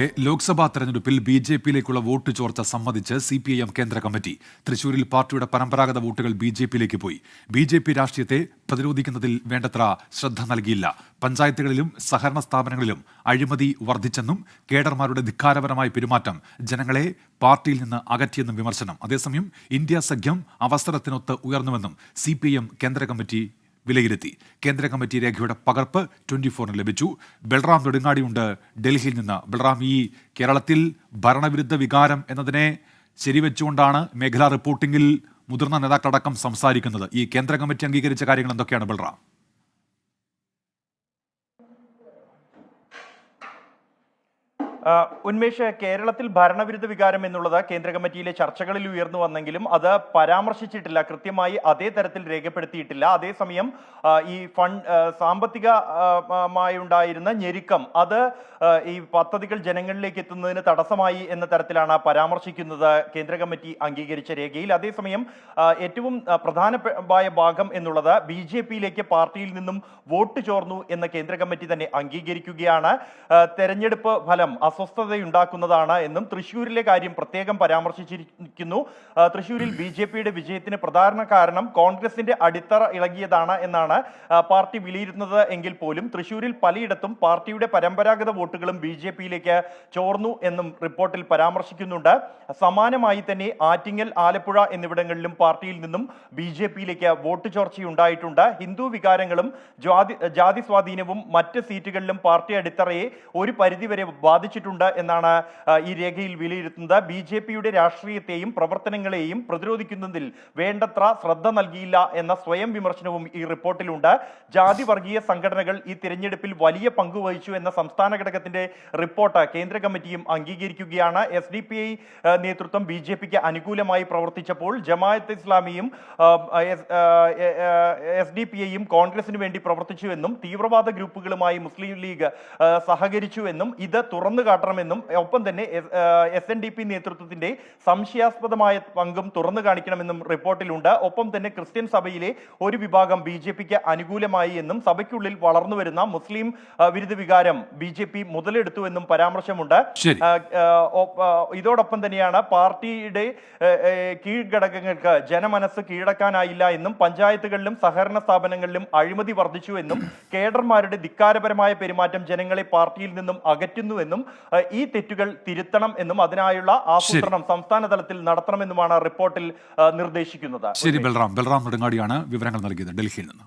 ലോക്സഭാ തെരഞ്ഞെടുപ്പിൽ ബി.ജെ.പിയിലേക്കുള്ള വോട്ട് ചോർച്ച സമ്മതിച്ച് CPIM കേന്ദ്ര കമ്മിറ്റി. തൃശൂരിൽ പാർട്ടിയുടെ പരമ്പരാഗത വോട്ടുകൾ ബി.ജെ.പിയിലേക്ക് പോയി. ബി.ജെ.പി രാഷ്ട്രീയത്തെ പ്രതിരോധിക്കുന്നതിൽ വേണ്ടത്ര ശ്രദ്ധ നൽകിയില്ല. പഞ്ചായത്തുകളിലും സഹകരണ സ്ഥാപനങ്ങളിലും അഴിമതി വർദ്ധിച്ചെന്നും കേഡർമാരുടെ ധിക്കാരപരമായ പെരുമാറ്റം ജനങ്ങളെ പാർട്ടിയിൽ നിന്ന് അകറ്റിയെന്നും വിമർശനം. അതേസമയം ഇന്ത്യ സഖ്യം അവസരത്തിനൊത്ത് ഉയർന്നുവെന്നും CPIM കേന്ദ്ര കമ്മിറ്റി വിലയിരുത്തി. കേന്ദ്ര കമ്മിറ്റി രേഖയുടെ പകർപ്പ് 24-ന് ലഭിച്ചു. ബൽറാം നെടുങ്ങാടിയുണ്ട് ഡൽഹിയിൽ നിന്ന്. ബൽറാം, ഈ കേരളത്തിൽ ഭരണവിരുദ്ധ വികാരം എന്നതിനെ ശരിവെച്ചുകൊണ്ടാണ് മേഖലാ റിപ്പോർട്ടിംഗിൽ മുതിർന്ന നേതാക്കളടക്കം സംസാരിക്കുന്നത്. ഈ കേന്ദ്ര കമ്മിറ്റി അംഗീകരിച്ച കാര്യങ്ങൾ എന്തൊക്കെയാണ് ബൽറാം? ഉന്മേഷ്, കേരളത്തിൽ ഭരണവിരുദ്ധ വികാരം എന്നുള്ളത് കേന്ദ്ര കമ്മിറ്റിയിലെ ചർച്ചകളിൽ ഉയർന്നു വന്നെങ്കിലും അത് പരാമർശിച്ചിട്ടില്ല, കൃത്യമായി അതേ തരത്തിൽ രേഖപ്പെടുത്തിയിട്ടില്ല. അതേസമയം ഈ സാമ്പത്തികമായുണ്ടായിരുന്ന ഞെരുക്കം അത് ഈ പദ്ധതികൾ ജനങ്ങളിലേക്ക് എത്തുന്നതിന് തടസ്സമായി എന്ന തരത്തിലാണ് പരാമർശിക്കുന്നത് കേന്ദ്ര കമ്മിറ്റി അംഗീകരിച്ച രേഖയിൽ. അതേസമയം ഏറ്റവും പ്രധാനമായ ഭാഗം എന്നുള്ളത് BJPയിലേക്ക് പാർട്ടിയിൽ നിന്നും വോട്ട് ചോർന്നു എന്ന കേന്ദ്ര കമ്മിറ്റി തന്നെ അംഗീകരിക്കുകയാണ്. തെരഞ്ഞെടുപ്പ് ഫലം അസ്വസ്ഥതയുണ്ടാക്കുന്നതാണ് എന്നും തൃശ്ശൂരിലെ കാര്യം പ്രത്യേകം പരാമർശിച്ചിരിക്കുന്നു. തൃശ്ശൂരിൽ BJPയുടെ വിജയത്തിന് പ്രധാന കാരണം കോൺഗ്രസിന്റെ അടിത്തറ ഇളകിയതാണ് എന്നാണ് പാർട്ടി വിലയിരുത്തുന്നത് എങ്കിൽ പോലും തൃശ്ശൂരിൽ പലയിടത്തും പാർട്ടിയുടെ പരമ്പരാഗത വോട്ടുകളും BJPയിലേക്ക് ചോർന്നു എന്നും റിപ്പോർട്ടിൽ പരാമർശിക്കുന്നുണ്ട്. സമാനമായി തന്നെ ആറ്റിങ്ങൽ, ആലപ്പുഴ എന്നിവിടങ്ങളിലും പാർട്ടിയിൽ നിന്നും BJPയിലേക്ക് വോട്ട് ചോർച്ചയുണ്ടായിട്ടുണ്ട്. ഹിന്ദു വികാരങ്ങളും ജാതി സ്വാധീനവും മറ്റ് സീറ്റുകളിലും പാർട്ടി അടിത്തറയെ ഒരു പരിധിവരെ ബാധിച്ചിട്ടുണ്ട് എന്നാണ് ഈ രേഖയിൽ വിലയിരുത്തുന്നത്. BJPയുടെ രാഷ്ട്രീയത്തെയും പ്രവർത്തനങ്ങളെയും പ്രതിരോധിക്കുന്നതിൽ വേണ്ടത്ര ശ്രദ്ധ നൽകിയില്ല എന്ന സ്വയം വിമർശനവും ഈ റിപ്പോർട്ടിലുണ്ട്. ജാതി വർഗീയ സംഘടനകൾ ഈ തിരഞ്ഞെടുപ്പിൽ വലിയ പങ്കുവഹിച്ചു എന്ന സംസ്ഥാന ഘടകത്തിന്റെ റിപ്പോർട്ട് കേന്ദ്ര കമ്മിറ്റിയും അംഗീകരിക്കുകയാണ്. SDPI നേതൃത്വം BJPക്ക് അനുകൂലമായി പ്രവർത്തിച്ചപ്പോൾ ജമാഅത്ത് ഇസ്ലാമിയും SDPIയും കോൺഗ്രസിന് വേണ്ടി പ്രവർത്തിച്ചുവെന്നും തീവ്രവാദ ഗ്രൂപ്പുകളുമായി മുസ്ലിം ലീഗ് സഹകരിച്ചുവെന്നും ഇത് തുറന്നു കാട്ടണമെന്നും ഒപ്പം തന്നെ SNDP നേതൃത്വത്തിന്റെ സംശയാസ്പദമായ പങ്കും തുറന്നു കാണിക്കണമെന്നും റിപ്പോർട്ടിലുണ്ട്. ഒപ്പം തന്നെ ക്രിസ്ത്യൻ സഭയിലെ ഒരു വിഭാഗം BJPക്ക് അനുകൂലമായി എന്നും സഭയ്ക്കുള്ളിൽ വളർന്നു വരുന്ന മുസ്ലിം വിരുദ്ധ വികാരം BJP മുതലെടുത്തുവെന്നും പരാമർശമുണ്ട്. ഇതോടൊപ്പം തന്നെയാണ് പാർട്ടിയുടെ കീഴ്ഘടകങ്ങൾക്ക് ജനമനസ് കീഴടക്കാനായില്ല എന്നും പഞ്ചായത്തുകളിലും സഹകരണ സ്ഥാപനങ്ങളിലും അഴിമതി വർദ്ധിച്ചു എന്നും കേഡർമാരുടെ ധിക്കാരപരമായ പെരുമാറ്റം ജനങ്ങളെ പാർട്ടിയിൽ നിന്നും അകറ്റുന്നുവെന്നും ഈ തെറ്റുകൾ തിരുത്തണം എന്നും അതിനായുള്ള ആസൂത്രണം സംസ്ഥാന തലത്തിൽ നടത്തണമെന്നുമാണ് റിപ്പോർട്ടിൽ നിർദ്ദേശിക്കുന്നത്. ശരി ബൽറാം നെടുങ്ങാടിയാണ് വിവരങ്ങൾ നൽകിയത് ഡൽഹിയിൽ നിന്ന്.